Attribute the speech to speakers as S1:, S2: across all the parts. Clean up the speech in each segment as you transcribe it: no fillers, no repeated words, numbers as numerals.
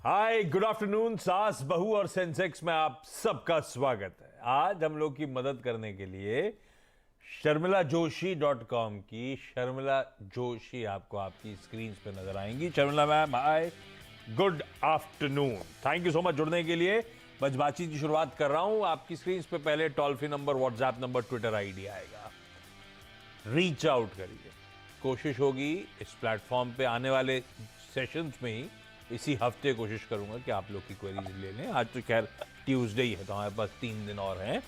S1: हाय, good afternoon. सास, बहू और सेंसेक्स में आप सबका स्वागत है। आज हम लोग की मदद करने के लिए sharmilajoshi.com की शर्मिला जोशी आपको आपकी स्क्रीन पे नजर आएंगी। Sharmila ma'am, hi, good afternoon. Thank you so much जुड़ने के लिए। बस बातचीत की शुरुआत कर रहा हूं। आपकी स्क्रीन पे पहले toll free number, WhatsApp number, Twitter ID आएगा। रीच आउट करिए। कोशिश होगी इस प्लेटफॉर्म पे आने वाले सेशंस में ही इसी हफ्ते कोशिश करूंगा कि आप लोग की क्वेरीज ले लें। आज तो खैर ट्यूसडे ही है, तो हमारे पास 3 दिन और हैं।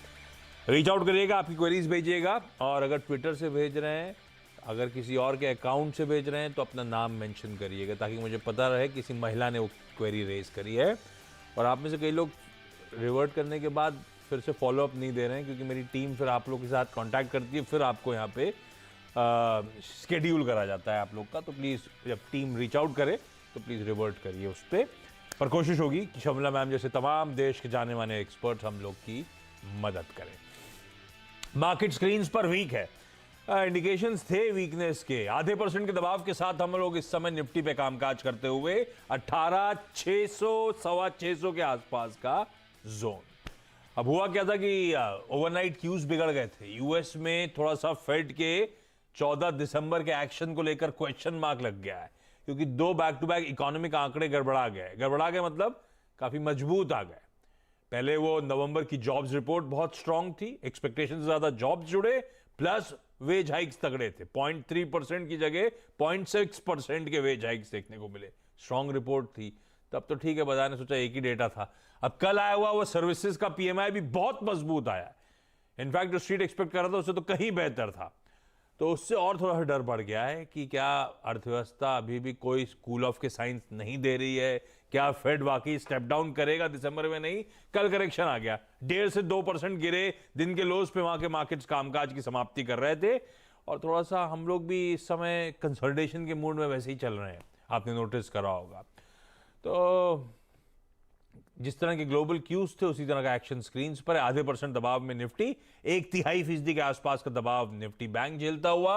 S1: रीच आउट करिएगा, आपकी क्वेरीज भेजिएगा। और अगर ट्विटर से भेज रहे हैं, अगर किसी और के अकाउंट से भेज रहे हैं, तो अपना नाम मेंशन करिएगा, ताकि मुझे पता रहे किसी महिला ने वो क्वेरी रेज करी है। और आप में से कई लोग रिवर्ट करने के बाद फिर से फॉलो अप नहीं दे रहे हैं, क्योंकि मेरी टीम फिर आप लोग के साथ कांटेक्ट करती है, फिर आपको यहाँ पे शेड्यूल करा जाता है आप लोग का। तो प्लीज़ जब टीम रीच आउट करे तो प्लीज़ रिवर्ट करिए उस पर कोशिश होगी कि शर्मिला मैम जैसे तमाम देश के जाने माने एक्सपर्ट्स हम लोग की मदद करें। मार्केट स्क्रीन्स पर वीक है। इंडिकेशंस थे वीकनेस के। आधे % के दबाव के साथ हम लोग इस समय निफ्टी पे कामकाज करते हुए 18,600 सवा 600 के आसपास का जोन। अब हुआ क्या था कि ओवरनाइट क्यूज बिगड़ गए थे। यूएस में थोड़ा सा फेड के 14 दिसंबर के एक्शन को लेकर क्वेश्चन मार्क लग गया है, क्योंकि 2 बैक टू बैक इकोनॉमिक आंकड़े गड़बड़ा गए मतलब काफी मजबूत आ गए। पहले वो नवंबर की जॉब्स रिपोर्ट बहुत स्ट्रांग थी, एक्सपेक्टेशन से ज्यादा जॉब्स जुड़े, प्लस वेज हाइक्स तगड़े थे। 0.3% की जगह 0.6% के वेज हाइक्स देखने को मिले। स्ट्रांग रिपोर्ट थी तब तो ठीक है, बाजार ने सोचा एक ही डेटा था। अब कल आया हुआ वो सर्विसेज का पीएमआई भी बहुत मजबूत आया। इनफैक्ट जो स्ट्रीट एक्सपेक्ट कर रहा था उससे तो कहीं बेहतर था। तो उससे और थोड़ा सा डर बढ़ गया है कि क्या अर्थव्यवस्था अभी भी कोई कूल ऑफ के साइंस नहीं दे रही है, क्या फेड वाकई स्टेप डाउन करेगा दिसंबर में। नहीं, कल करेक्शन आ गया, 1.5 से 2% गिरे। दिन के लोज पे वहां के मार्केट्स कामकाज की समाप्ति कर रहे थे। और थोड़ा सा हम लोग भी इस समय कंसोलिडेशन के मूड में वैसे ही चल रहे हैं, आपने नोटिस करा होगा। तो जिस तरह के ग्लोबल क्यूज थे उसी तरह का एक्शन स्क्रीन्स पर। आधे % दबाव में निफ्टी, 1/3% के आसपास का दबाव निफ्टी बैंक झेलता हुआ।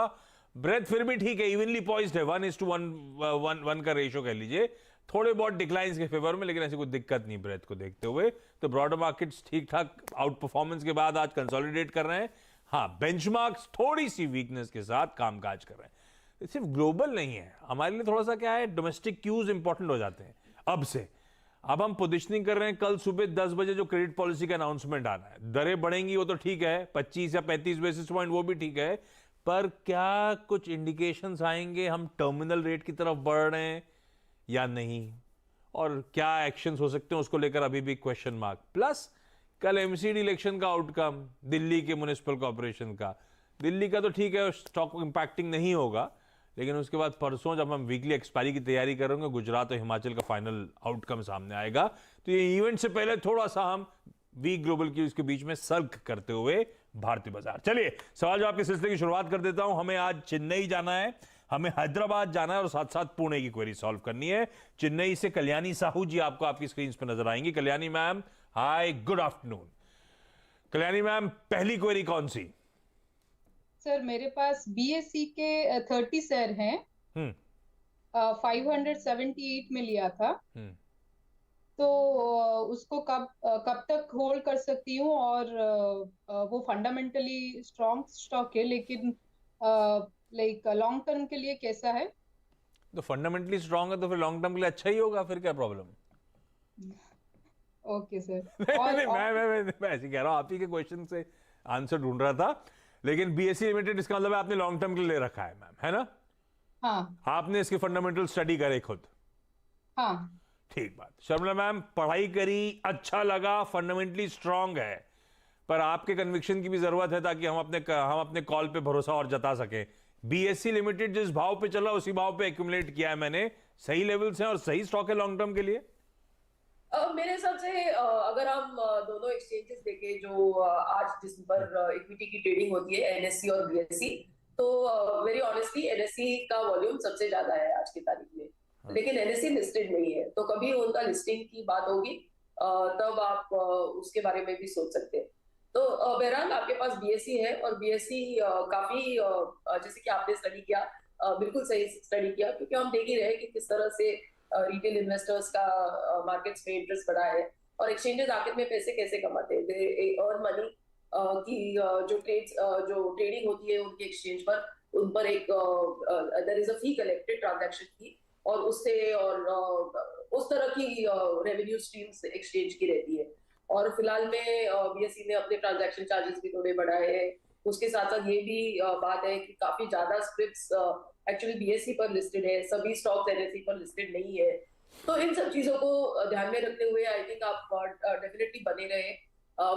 S1: ब्रेथ फिर भी ठीक है, इवनली पॉइज्ड है, 1:1 का रेशियो कह लीजिए। थोड़े बहुत डिक्लाइंस के फेवर में, लेकिन ऐसी कोई दिक्कत नहीं ब्रेथ को देखते हुए। तो ब्रॉडर मार्केट्स ठीक ठाक आउट परफॉर्मेंस के बाद आज कंसोलिडेट कर रहे हैं। हाँ, बेंचमार्क्स थोड़ी सी वीकनेस के साथ कामकाज कर रहे हैं। सिर्फ ग्लोबल नहीं है, हमारे लिए थोड़ा सा क्या है, डोमेस्टिक क्यूज इंपॉर्टेंट हो जाते हैं अब से। अब हम पोजिशनिंग कर रहे हैं, कल सुबह 10 बजे जो क्रेडिट पॉलिसी का अनाउंसमेंट आना है। दरें बढ़ेंगी वो तो ठीक है, 25 या 35 बेसिस पॉइंट, वो भी ठीक है। पर क्या कुछ इंडिकेशंस आएंगे हम टर्मिनल रेट की तरफ बढ़ रहे हैं या नहीं, और क्या एक्शंस हो सकते हैं उसको लेकर अभी भी क्वेश्चन मार्क। प्लस कल एमसीडी इलेक्शन का आउटकम, दिल्ली के म्युनिसिपल कॉर्पोरेशन का। दिल्ली का तो ठीक है, स्टॉक इंपैक्टिंग नहीं होगा, लेकिन उसके बाद परसों जब हम वीकली एक्सपायरी की तैयारी करेंगे, गुजरात और हिमाचल का फाइनल आउटकम सामने आएगा। तो ये इवेंट से पहले थोड़ा सा हम वीक ग्लोबल की उसके बीच में सर्क करते हुए भारतीय बाजार। चलिए सवाल जवाब के सिलसिले की शुरुआत कर देता हूं। हमें आज चेन्नई जाना है, हमें हैदराबाद जाना है, और साथ साथ पुणे की क्वेरी सॉल्व करनी है। चेन्नई से कल्याणी साहू जी आपको आपकी स्क्रीन पर नजर आएंगी। कल्याणी मैम, हाय, गुड आफ्टरनून। कल्याणी मैम, पहली क्वेरी कौन सी?
S2: सर मेरे पास बीएससी के 30 शेयर हैं।
S1: हम्म
S2: 578 में लिया था।
S1: हम्म
S2: तो उसको कब तक होल्ड कर सकती हूँ, और वो फंडामेंटली स्ट्रॉन्ग स्टॉक है, लेकिन लाइक लॉन्ग टर्म के लिए कैसा है?
S1: तो फंडामेंटली स्ट्रांग है तो फिर लॉन्ग टर्म के लिए अच्छा ही होगा, फिर क्या प्रॉब्लम?
S2: Okay sir.
S1: नहीं
S2: और
S1: नहीं, मैं ऐसे कह रहा हूं, आप ही के क्वेश्चन से आंसर ढूंढ रहा था। लेकिन बीएससी लिमिटेड, इसका मतलब है आपने लॉन्ग टर्म के लिए ले रखा है मैम, है ना?
S2: हाँ
S1: आपने इसके फंडामेंटल स्टडी करे खुद?
S2: हाँ।
S1: ठीक बात। शर्मिला मैम, पढ़ाई करी, अच्छा लगा, फंडामेंटली स्ट्रांग है, पर आपके कन्विक्शन की भी जरूरत है, ताकि हम अपने कॉल पे भरोसा और जता सकें। बीएससी लिमिटेड जिस भाव पे चला उसी भाव पे एक्यूमुलेट किया है मैंने। सही लेवल्स हैं और सही स्टॉक है लॉन्ग टर्म के लिए?
S3: मेरे हिसाब से अगर हम दोनों एक्सचेंजेस देखें जो आज जिस पर इक्विटी की ट्रेडिंग होती है, एनएससी और बीएससी, तो वेरी ऑनेस्टली एनएससी का वॉल्यूम सबसे ज्यादा है आज की तारीख में। लेकिन एनएससी लिस्टेड नहीं है, तो कभी उनका लिस्टिंग की बात होगी तब आप उसके बारे में भी सोच सकते हैं। तो बहरहाल आपके पास बीएससी है, और बीएससी काफी जैसे कि आपने स्टडी किया, बिल्कुल सही स्टडी किया, क्योंकि हम देख ही रहे हैं कि किस तरह से रिटेल इन्वेस्टर्स का मार्केट्स में इंटरेस्ट बढ़ा है। और एक्सचेंजेस आखिर में पैसे कैसे कमाते हैं, दे अर्न मनी कि जो ट्रेडिंग होती है उनके एक्सचेंज पर, उन पर एक there is a fee collected transaction की, और उससे और उस तरह की रेवेन्यू स्ट्रीम्स एक्सचेंज की रहती है। और फिलहाल में बीएसई ने अपने ट्रांजैक्शन चार्जेस भी थोड़े बढ़ाए हैं। उसके साथ साथ ये भी बात है कि काफी ज्यादा स्क्रिप्ट्स एक्चुअली बीएसई पर लिस्टेड है, सभी स्टॉक्स एनएसई पर लिस्टेड नहीं है। तो इन सब चीजों को ध्यान में रखते हुए आई थिंक आप डेफिनेटली बने रहे।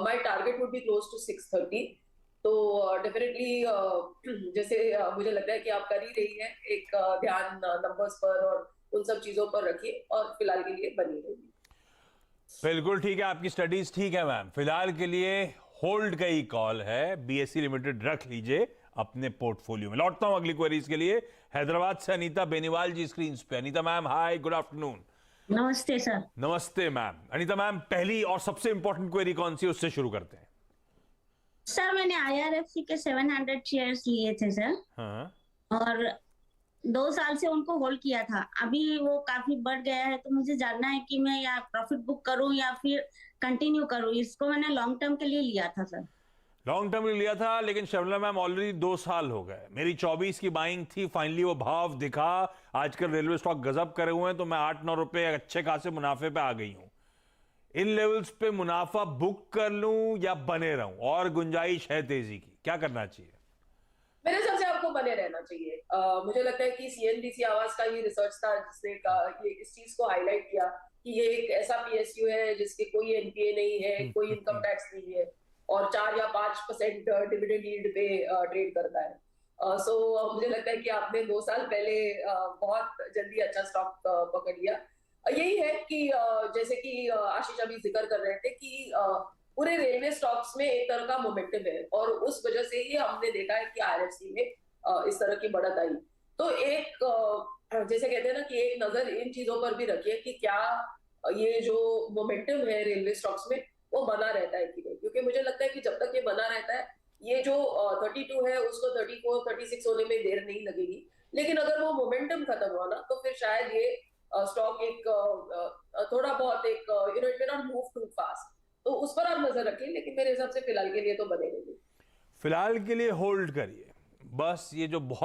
S3: My target would be close to 630। तो डेफिनेटली जैसे मुझे लगता है कि आप कर ही रही है, एक ध्यान नंबर्स पर और उन सब चीजों पर रखिए, और फिलहाल के लिए बनी रहिए।
S1: बिल्कुल ठीक है, आपकी स्टडीज ठीक है मैम। फिलहाल के लिए होल्ड का ही कॉल है, बीएसई लिमिटेड रख लीजिए अपने पोर्टफोलियो में। लौटता हूं अगली क्वेरीज के लिए। हैदराबाद से अनीता बेनीवाल जी स्क्रीन पे। Anita ma'am hi, good afternoon.
S4: नमस्ते सर।
S1: नमस्ते मैम। अनीता मैम, पहली और सबसे इंपॉर्टेंट क्वेरी कौन सी है, उससे शुरू करते हैं।
S4: सर मैंने आईआरएफसी के 700 शेयर्स लिए थे सर,
S1: हाँ,
S4: और 2 साल से उनको होल्ड किया था। अभी वो काफी बढ़ गया है, तो मुझे जानना है कि मैं या प्रॉफिट बुक करूं या फिर कंटिन्यू करूं। इसको मैंने लॉन्ग टर्म के लिए लिया था सर।
S1: लॉन्ग टर्म लिया था, लेकिन शर्मिला मैम ऑलरेडी 2 साल हो गए। मेरी 24 की बाइंग थी, फाइनली वो भाव दिखा। आजकल रेलवे स्टॉक गजब करे हुए हैं, तो मैं 8-9 रुपए अच्छे खासे मुनाफे पे आ गई हूं। इन लेवल्स पे मुनाफा बुक कर लूं या बने रहूं, और गुंजाइश है तेजी की, क्या करना चाहिए?
S3: मेरे हिसाब से आपको बने रहना चाहिए। मुझे लगता है कि सीएनबीसी आवाज का ये रिसर्च था जिसने ये इस चीज को हाईलाइट किया कि ये एक ऐसा पीएसयू है जिसके कोई एनपीए नहीं है, कोई इनकम टैक्स नहीं है, और 4 या 5% डिविडेंड यील्ड पे ट्रेड करता है। सो मुझे लगता है कि आपने 2 साल पहले बहुत जल्दी अच्छा स्टॉक पकड़ लिया। यही है कि जैसे कि आशीष अभी जिक्र कर रहे थे कि पूरे रेलवे स्टॉक्स में एक तरह का मोमेंटम है, और उस वजह से ही हमने देखा है कि आरएफसी में इस तरह की बढ़त आई। तो एक जैसे कहते हैं ना कि एक नजर इन चीजों पर भी रखिए कि क्या ये जो मोमेंटम है रेलवे स्टॉक्स में वो बना रहता है कि नहीं, क्योंकि मुझे लगता है कि जब तक ये बना रहता है, ये जो 32 है उसको 34 36 होने में देर नहीं लगेगी। लेकिन अगर वो मोमेंटम खत्म हुआ ना, तो फिर शायद ये स्टॉक एक थोड़ा बहुत एक it may not move too fast, तो उस पर आप नजर रखिए। लेकिन मेरे हिसाब से फिलहाल के लिए तो बने रहिए।
S1: फिलहाल के लिए होल्ड करिए बस। ये जो बहुत